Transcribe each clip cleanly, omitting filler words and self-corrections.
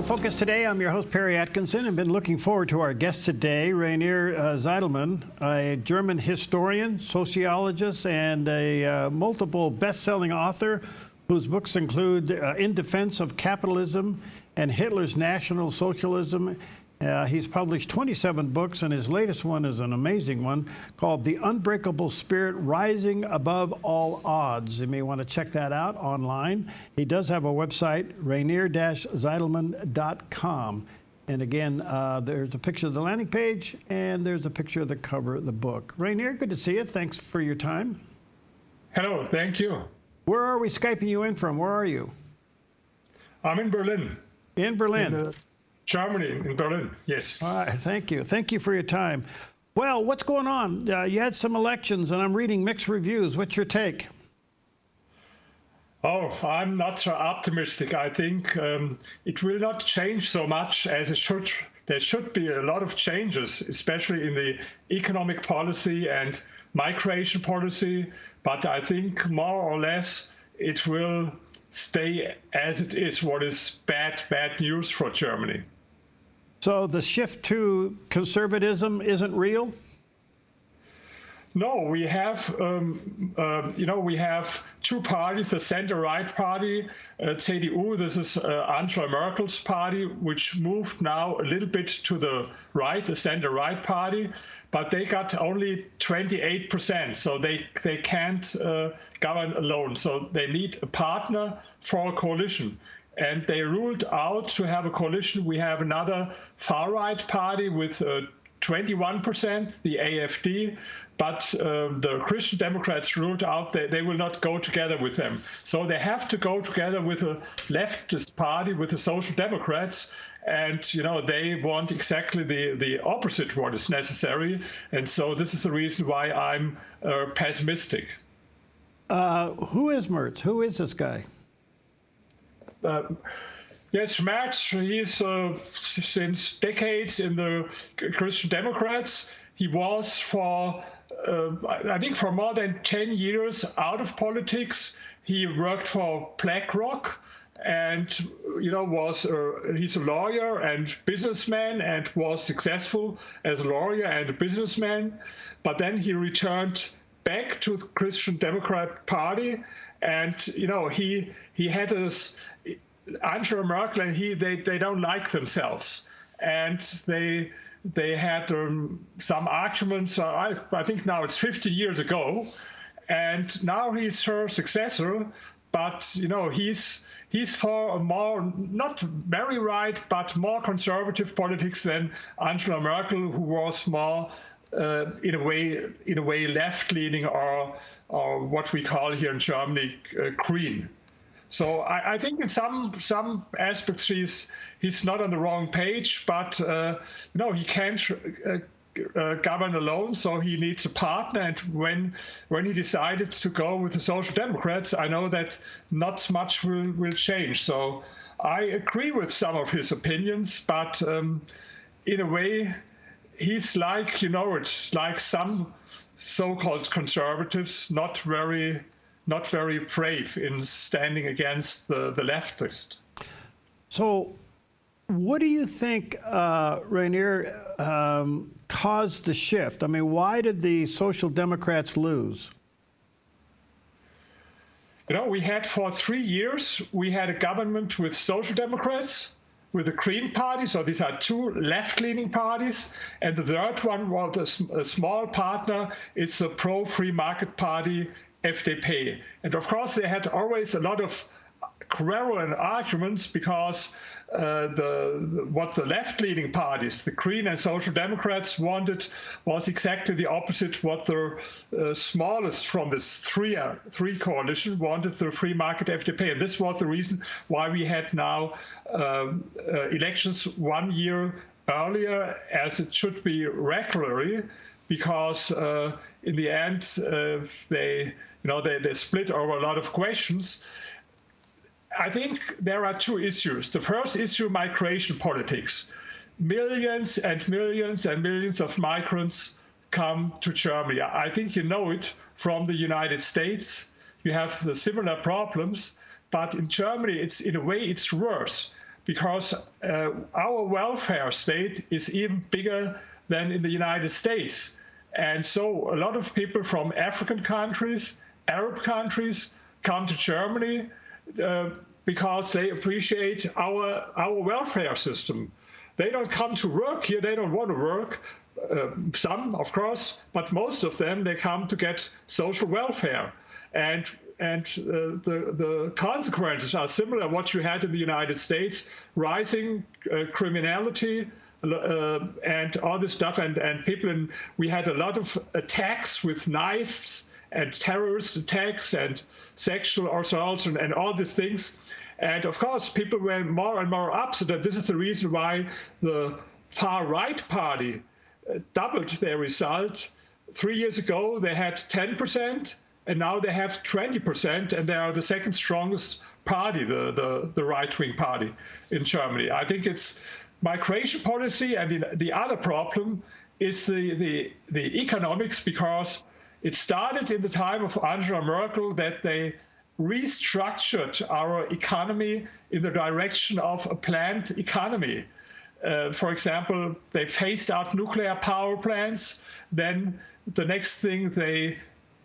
Focus today. I'm your host, Perry Atkinson, and been looking forward to our guest today, Rainer Zitelmann, a German historian, sociologist, and a multiple best-selling author whose books include In Defense of Capitalism and Hitler's National Socialism. He's published 27 books, and his latest one is an amazing one called The Unbreakable Spirit, Rising Above All Odds. You may want to check that out online. He does have a website, rainer-zitelmann.com. And again, there's a picture of the landing page, and there's a picture of the cover of the book. Rainer, good to see you. Thanks for your time. Hello, thank you. Where are we Skyping you in from? Where are you? I'm in Berlin. In Berlin. Germany, in Berlin, yes. All right, thank you. Thank you for your time. Well, what's going on? You had some elections, and I'm reading mixed reviews. What's your take? Oh, I'm not so optimistic. I think it will not change so much as it should. There should be a lot of changes, especially in the economic policy and migration policy. But I think more or less it will stay as it is, what is bad news for Germany. So the shift to conservatism isn't real? No, we have, we have two parties, the center-right party, CDU, this is Angela Merkel's party, which moved now a little bit to the right, the center-right party, but they got only 28%, so they can't govern alone. So they need a partner for a coalition. And they ruled out to have a coalition. We have another far-right party with 21%, the AfD, but the Christian Democrats ruled out that they will not go together with them. So they have to go together with a leftist party, with the Social Democrats, and they want exactly the opposite what is necessary. And so this is the reason why I'm pessimistic. Who is Merz? Who is this guy? Yes, Merz, he's since decades in the Christian Democrats. He was I think for more than 10 years out of politics. He worked for BlackRock and, he's a lawyer and businessman and was successful as a lawyer and a businessman. But then he returned back to the Christian Democrat Party, and, he had this Angela Merkel and they don't like themselves, and they had some arguments. I think now it's 50 years ago, and now he's her successor. But he's for a more not very right but more conservative politics than Angela Merkel, who was more in a way left-leaning or what we call here in Germany green. So I think in some aspects he's not on the wrong page, but he can't govern alone, so he needs a partner. And when he decided to go with the Social Democrats, I know that not much will change. So I agree with some of his opinions, but in a way he's like it's like some so-called conservatives, not very brave in standing against the leftist. So what do you think, Rainer, caused the shift? I mean, why did the Social Democrats lose? We had for 3 years, we had a government with Social Democrats, with the Green Party, so these are two left-leaning parties, and the third one was a small partner. It's a pro-free market party, FDP. And of course, they had always a lot of quarrel and arguments because what the left-leaning parties, the Green and Social Democrats, wanted was exactly the opposite what the smallest from this three coalition wanted, the free market FDP. And this was the reason why we had now elections 1 year earlier, as it should be regularly, because in the end they split over a lot of questions. I think there are two issues. The first issue, migration politics. Millions and millions and millions of migrants come to Germany. I think you know it from the United States. You have the similar problems, but in Germany, in a way, it's worse because our welfare state is even bigger than in the United States. And so a lot of people from African countries, Arab countries, come to Germany because they appreciate our welfare system. They don't come to work here, they don't want to work. Some, of course, but most of them, they come to get social welfare. And the consequences are similar to what you had in the United States: rising criminality and all this stuff. And people, we had a lot of attacks with knives and terrorist attacks and sexual assaults and all these things. And of course, people were more and more upset. And this is the reason why the far-right party doubled their result. 3 years ago, they had 10%, and now they have 20%, and they are the second strongest party, the right-wing party in Germany. I think it's migration policy, and the other problem is the economics, because it started in the time of Angela Merkel that they restructured our economy in the direction of a planned economy. For example, they phased out nuclear power plants. Then the next thing, they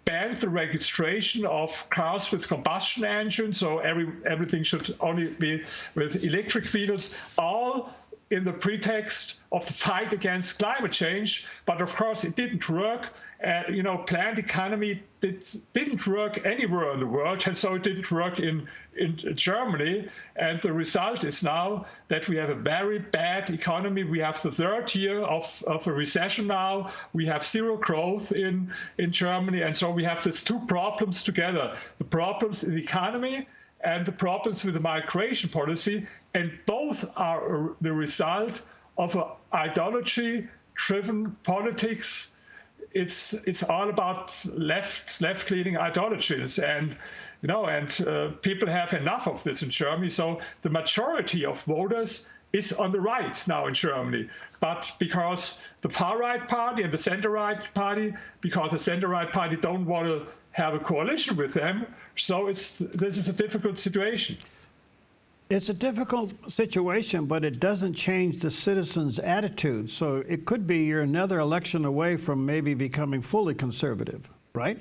banned the registration of cars with combustion engines, so everything should only be with electric vehicles, all in the pretext of the fight against climate change. But of course, it didn't work. Planned economy didn't work anywhere in the world, and so it didn't work in Germany. And the result is now that we have a very bad economy. We have the third year of a recession now. We have zero growth in Germany. And so we have these two problems together: the problems in the economy and the problems with the migration policy. And both are the result of an ideology-driven politics. It's all about left-leaning ideologies, and people have enough of this in Germany. So the majority of voters is on the right now in Germany, but because the far-right party and the center-right party, because the center-right party don't want to have a coalition with them, so this is a difficult situation. It's a difficult situation, but it doesn't change the citizens' attitude. So it could be you're another election away from maybe becoming fully conservative, right?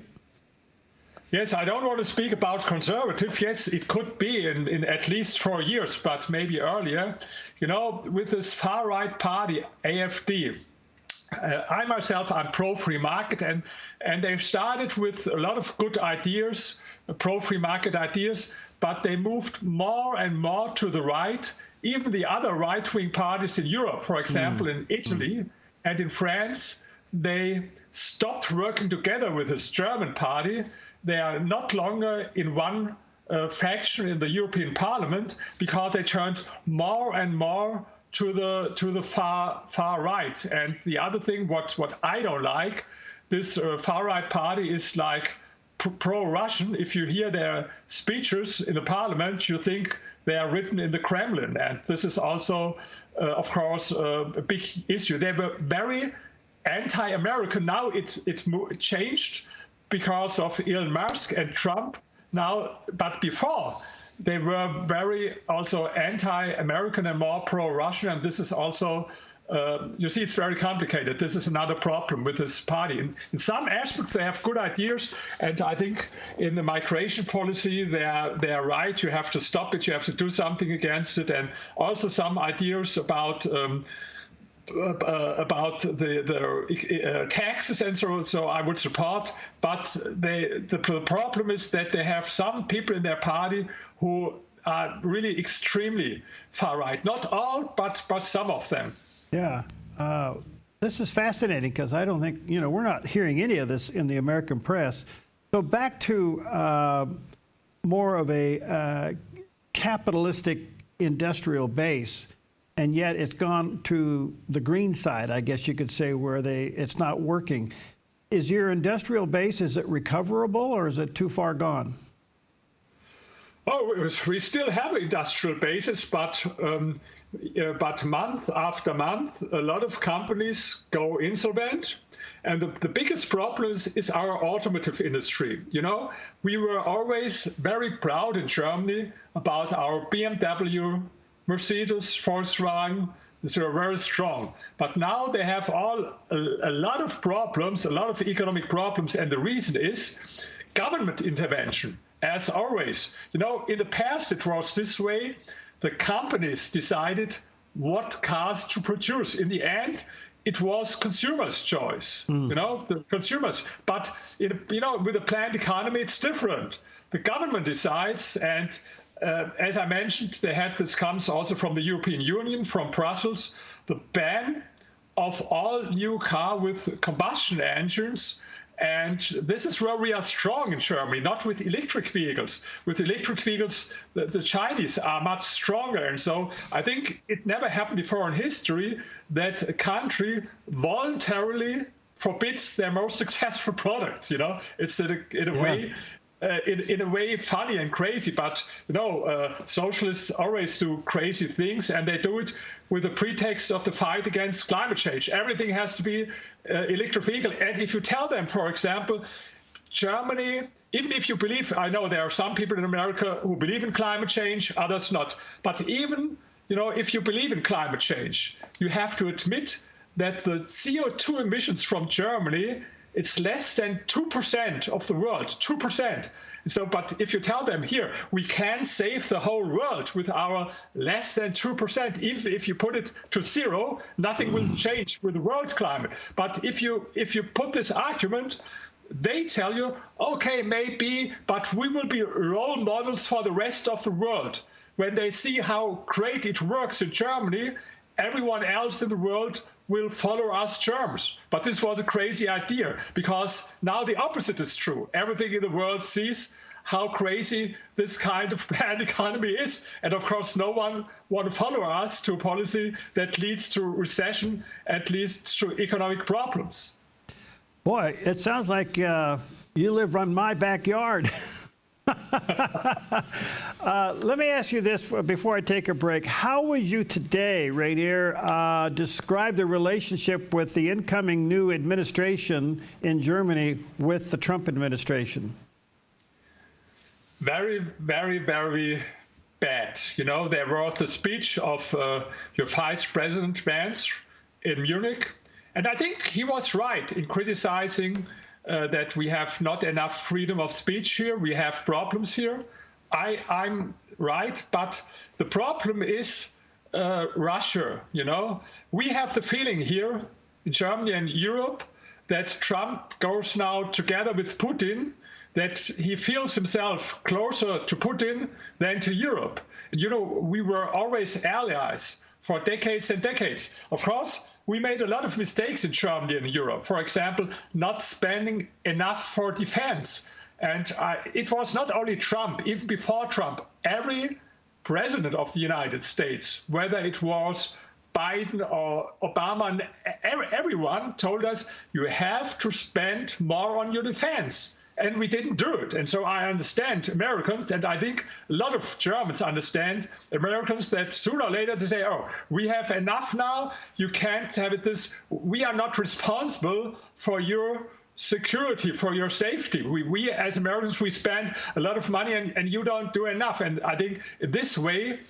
Yes, I don't want to speak about conservative. Yes, it could be in at least 4 years, but maybe earlier. With this far-right party, AfD, I myself, I'm pro-free market, and they've started with a lot of good ideas, pro-free market ideas, but they moved more and more to the right. Even the other right-wing parties in Europe, for example, in Italy and in France, they stopped working together with this German party. They are not longer in one faction in the European Parliament, because they turned more and more to the far right. And the other thing, what I don't like, this far right party is like pro-Russian. If you hear their speeches in the parliament, you think they are written in the Kremlin. And this is also, of course, a big issue. They were very anti-American. Now it changed because of Elon Musk and Trump now, but before they were very also anti-American and more pro-Russian. And this is also, you see, it's very complicated. This is another problem with this party. In some aspects, they have good ideas. And I think in the migration policy, they are right. You have to stop it. You have to do something against it. And also some ideas about the taxes and so I would support. But the problem is that they have some people in their party who are really extremely far right. Not all, but some of them. Yeah. This is fascinating, because I don't think, we're not hearing any of this in the American press. So back to more of a capitalistic industrial base. And yet it's gone to the green side, I guess you could say, where it's not working. Is your industrial base, is it recoverable, or is it too far gone? Oh, we still have industrial bases, but month after month, a lot of companies go insolvent. And the biggest problem is our automotive industry. We were always very proud in Germany about our BMW, Mercedes, Volkswagen. They were very strong. But now they have a lot of problems, a lot of economic problems, and the reason is government intervention, as always. You know, in the past it was this way. The companies decided what cars to produce. In the end, it was consumers' choice, you know, the consumers. But, you know, with a planned economy, it's different. The government decides, and as I mentioned, this comes also from the European Union, from Brussels, the ban of all new cars with combustion engines. And this is where we are strong in Germany, not with electric vehicles. With electric vehicles, the Chinese are much stronger. And so I think it never happened before in history that a country voluntarily forbids their most successful product. You know, it's in a way funny and crazy, but you know, socialists always do crazy things, and they do it with the pretext of the fight against climate change. Everything has to be electric vehicle. And if you tell them, for example, Germany, even if you believe, I know there are some people in America who believe in climate change, others not, but even, you know, if you believe in climate change, you have to admit that the CO2 emissions from Germany, it's less than 2% of the world, 2%. So, but if you tell them here, we can save the whole world with our less than 2%, even if you put it to zero, nothing will change with the world climate. But if you put this argument, they tell you, okay, maybe, but we will be role models for the rest of the world. When they see how great it works in Germany, everyone else in the world will follow us Germans. But this was a crazy idea, because now the opposite is true. Everything in the world sees how crazy this kind of planned economy is. And of course, no one wants to follow us to a policy that leads to recession and leads to economic problems. Boy, it sounds like you live on my backyard. Let me ask you this before I take a break. How would you today, Rainier, describe the relationship with the incoming new administration in Germany with the Trump administration? Very, very, very bad. You know, there was the speech of your Vice President Merz in Munich, and I think he was right in criticizing that we have not enough freedom of speech here. We have problems here. I'm right, but the problem is Russia. You know, we have the feeling here in Germany and Europe that Trump goes now together with Putin, that he feels himself closer to Putin than to Europe. You know, we were always allies for decades and decades. Of course, we made a lot of mistakes in Germany and Europe. For example, not spending enough for defense. And it was not only Trump, even before Trump, every president of the United States, whether it was Biden or Obama, everyone told us, you have to spend more on your defense. And we didn't do it. And so I understand Americans, and I think a lot of Germans understand Americans, that sooner or later they say, oh, we have enough now. You can't have it this. We are not responsible for your security, for your safety. We as Americans, we spend a lot of money and you don't do enough. And I think this way,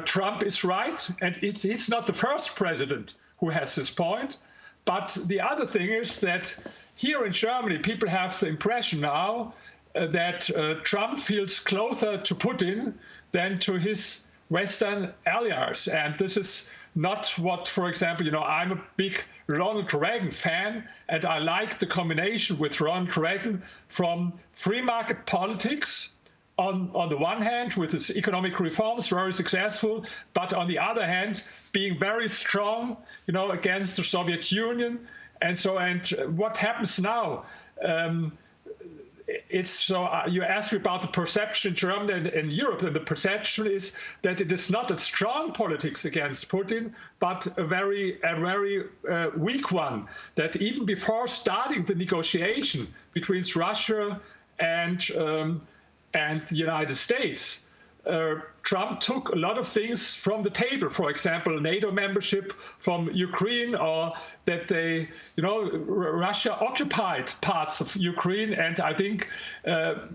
Trump is right. And it's not the first president who has this point. But the other thing is that here in Germany, people have the impression now that Trump feels closer to Putin than to his Western allies. And this is not what, for example, you know, I'm a big Ronald Reagan fan, and I like the combination with Ronald Reagan from free market politics on the one hand, with his economic reforms, very successful, but on the other hand, being very strong, you know, against the Soviet Union. And so, and what happens now? You asked me about the perception in Germany and Europe, and the perception is that it is not a strong politics against Putin, but a very weak one. That even before starting the negotiation between Russia and the United States, Trump took a lot of things from the table, for example, NATO membership from Ukraine, or that they, Russia occupied parts of Ukraine. And I think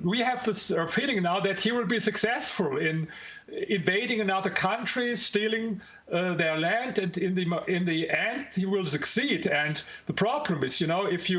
we have this feeling now that he will be successful in invading another country, stealing their land, and in the end, he will succeed. And the problem is, if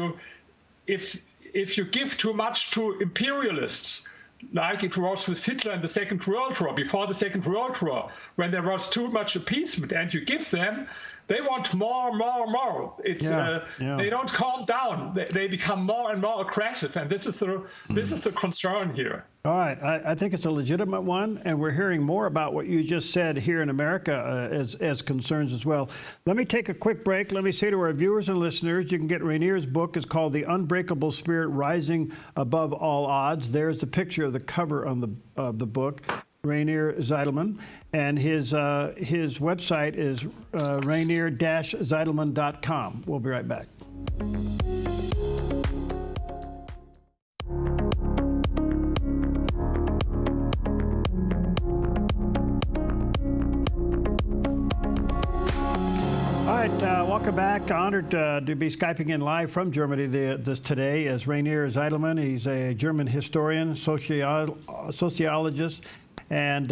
you give too much to imperialists, like it was with Hitler in the Second World War, before the Second World War, when there was too much appeasement, and you give them, they want more, more, more. They don't calm down. They become more and more aggressive, and this is the concern here. All right, I think it's a legitimate one, and we're hearing more about what you just said here in America as concerns as well. Let me take a quick break. Let me say to our viewers and listeners, you can get Rainier's book. It's called The Unbreakable Spirit, Rising Above All Odds. There's the picture of the cover on the book. Rainier Zitelmann, and his website is rainier-zitelmann.com. We'll be right back. All right, welcome back. Honored to be Skyping in live from Germany today as Rainier Zitelmann. He's a German historian, sociologist, and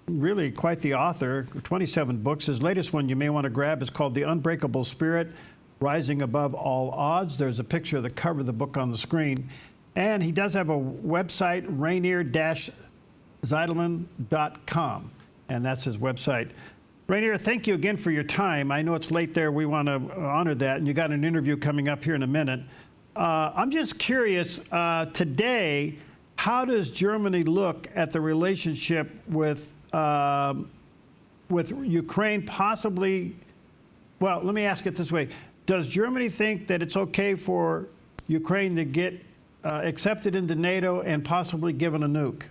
really quite the author, 27 books. His latest one you may want to grab is called The Unbreakable Spirit, Rising Above All Odds. There's a picture of the cover of the book on the screen. And he does have a website, rainier-zitelmann.com, and that's his website. Rainier, thank you again for your time. I know it's late there. We want to honor that, and you got an interview coming up here in a minute. I'm just curious, today, how does Germany look at the relationship with Ukraine possibly? Well, let me ask it this way. Does Germany think that it's okay for Ukraine to get accepted into NATO and possibly given a nuke?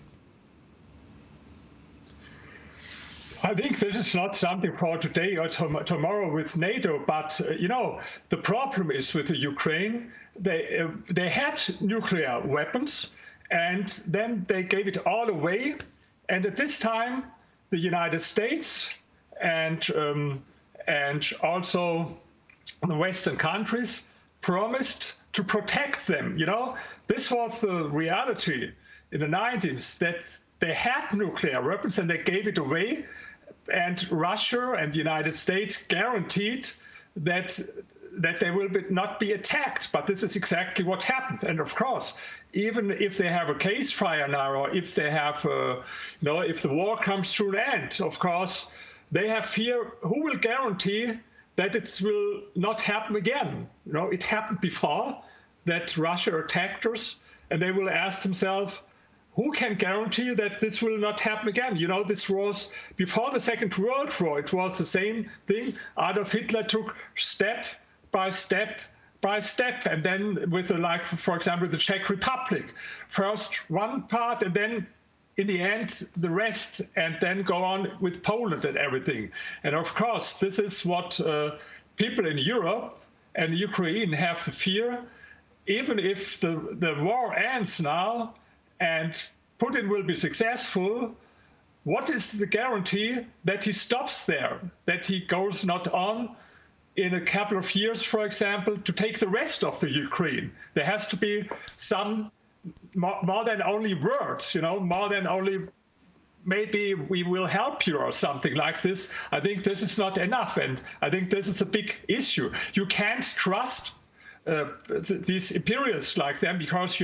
I think this is not something for today or tomorrow with NATO, but the problem is with the Ukraine, they had nuclear weapons, and then they gave it all away. And at this time, the United States and also the Western countries promised to protect them. This was the reality in the 90s, that they had nuclear weapons and they gave it away. And Russia and the United States guaranteed that they will not be attacked. But this is exactly what happened. And of course, even if they have a ceasefire now, or if they have, if the war comes to an end, of course, they have fear. Who will guarantee that it will not happen again? It happened before that Russia attacked us, and they will ask themselves, who can guarantee that this will not happen again? This was before the Second World War. It was the same thing. Adolf Hitler took step by step by step, and then with for example, the Czech Republic, first one part, and then in the end the rest, and then go on with Poland and everything. And of course, this is what people in Europe and Ukraine have the fear. Even if the war ends now, and Putin will be successful, what is the guarantee that he stops there, that he goes not on in a couple of years, for example, to take the rest of the Ukraine? There has to be some more than only words, more than only maybe we will help you or something like this. I think this is not enough, and I think this is a big issue. You can't trust these imperialists like them, because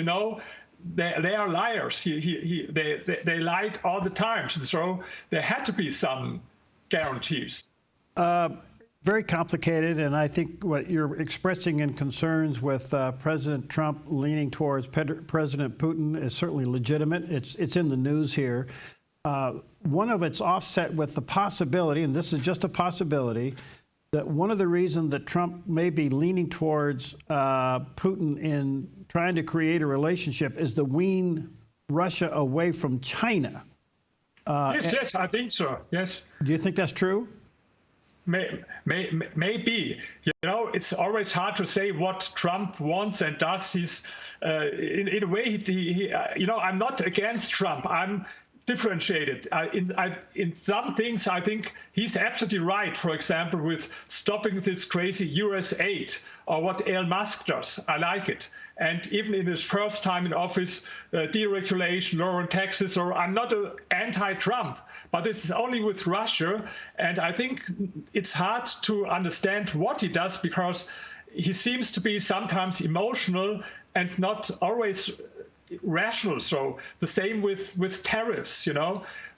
they are liars. They lied all the time. So there had to be some guarantees. Very complicated, and I think what you're expressing in concerns with President Trump leaning towards President Putin is certainly legitimate. It's in the news here. One of it's offset with the possibility, and this is just a possibility, that one of the reasons that Trump may be leaning towards Putin in trying to create a relationship is to wean Russia away from China. Yes, I think so, yes. Do you think that's true? Maybe. It's always hard to say what Trump wants and does. He's, in a way, I'm not against Trump. I'm differentiated. In some things, I think he's absolutely right. For example, with stopping this crazy US aid, or what Elon Musk does. I like it. And even in his first time in office, deregulation, lowering taxes, or I'm not an anti-Trump, but this is only with Russia. And I think it's hard to understand what he does, because he seems to be sometimes emotional and not always rational. So the same with tariffs.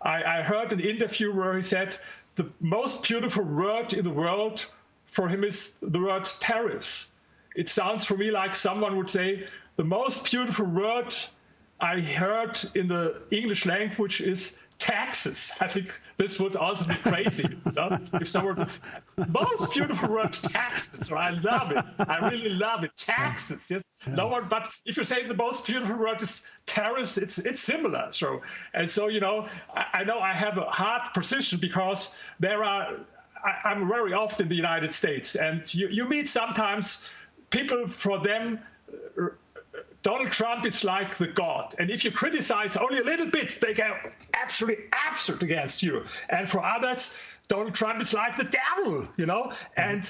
I heard an interview where he said the most beautiful word in the world for him is the word tariffs. It sounds for me like someone would say the most beautiful word I heard in the English language is taxes. I think this would also be crazy, if someone, most beautiful word, taxes. I love it. I really love it. Taxes. Yes. Yeah. No one. But if you say the most beautiful word is tariffs, it's similar. So I know I have a hard position, because I'm very often in the United States, and you meet sometimes people, for them, Donald Trump is like the god. And if you criticize only a little bit, they go absolutely absurd against you. And for others, Donald Trump is like the devil, And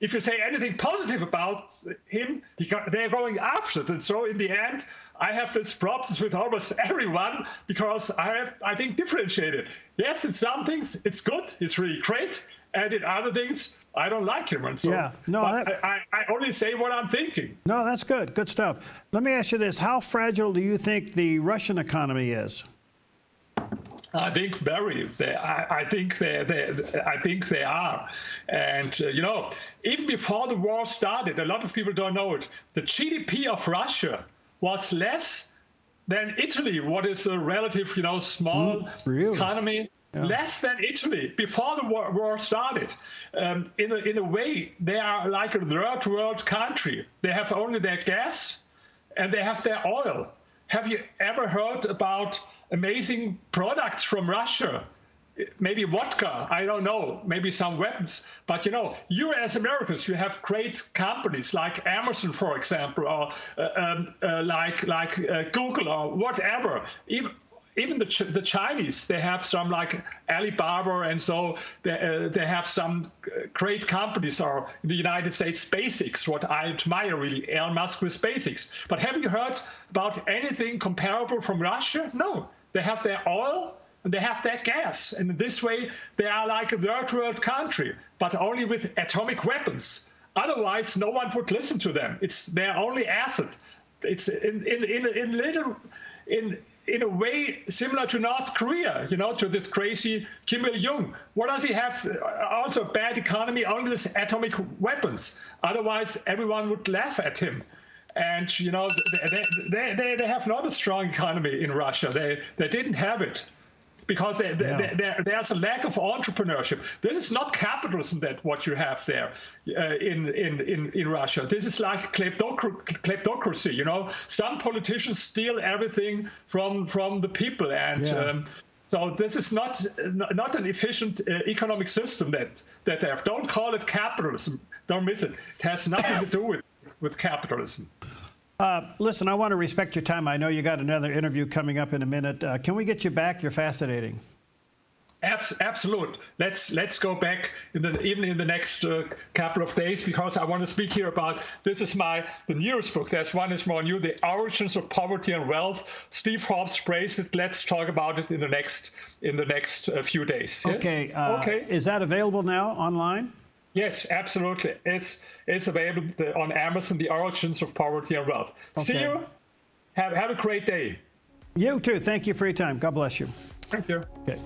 if you say anything positive about him, they're going absurd. And so in the end, I have this problems with almost everyone, because I think, differentiated. Yes, in some things, it's good. It's really great. And in other things, I don't like him. And so I only say what I'm thinking. No, that's good. Good stuff. Let me ask you this. How fragile do you think the Russian economy is? I think very. I think they are. And, even before the war started, a lot of people don't know it, the GDP of Russia was less than Italy, what is a relative, small economy. Yeah. Less than Italy before the war started. In a way, they are like a third world country. They have only their gas and they have their oil. Have you ever heard about amazing products from Russia? Maybe vodka, I don't know, maybe some weapons. But you as Americans, you have great companies like Amazon, for example, or like Google or whatever. Even the Chinese, they have some like Alibaba, and so they have some great companies, or in the United States, SpaceX, what I admire really, Elon Musk with SpaceX. But have you heard about anything comparable from Russia? No, they have their oil and they have their gas. And in this way, they are like a third world country, but only with atomic weapons. Otherwise, no one would listen to them. It's their only asset. It's in a way similar to North Korea, to this crazy Kim Il-jung. What does he have? Also a bad economy, only this atomic weapons. Otherwise, everyone would laugh at him. And, they have not a strong economy in Russia. They didn't have it, because there's a lack of entrepreneurship. This is not capitalism, that what you have there in Russia. This is like kleptocracy. Some politicians steal everything from the people, and so this is not an efficient economic system that they have. Don't call it capitalism. Don't miss it. It has nothing to do with capitalism. Listen, I want to respect your time. I know you got another interview coming up in a minute. Can we get you back? You're fascinating. Absolutely. Let's go back even in the next couple of days, because I want to speak here about, this is the newest book. There's one is more new, The Origins of Poverty and Wealth. Steve Forbes praised it. Let's talk about it in the next few days. Yes? Okay. Okay. Is that available now online? Yes, absolutely. It's available on Amazon, The Origins of Poverty and Wealth. Okay. See you. Have a great day. You too. Thank you for your time. God bless you. Thank you. Okay.